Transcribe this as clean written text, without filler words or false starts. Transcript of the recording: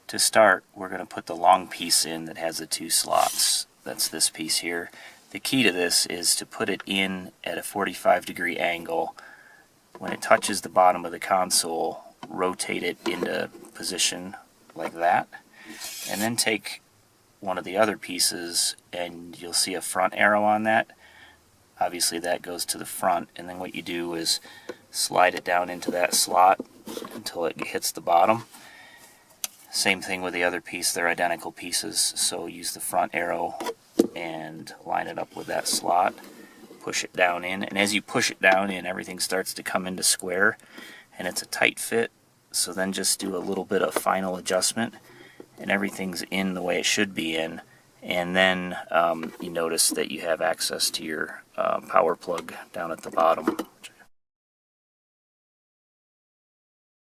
To start, we're going to put the long piece in that has the 2 slots. That's this piece here. The key to this is to put it in at a 45-degree angle. When it touches the bottom of the console, rotate it into position like that, and then take one of the other pieces and you'll see a front arrow on that. Obviously that goes to the front, and then what you do is slide it down into that slot until it hits the bottom. Same thing with the other piece, they're identical pieces, so use the front arrow and line it up with that slot, push it down in, and as you push it down in, everything starts to come into square, and it's a tight fit, so then just do a little bit of final adjustment and everything's in the way it should be in, and then you notice that you have access to your power plug down at the bottom.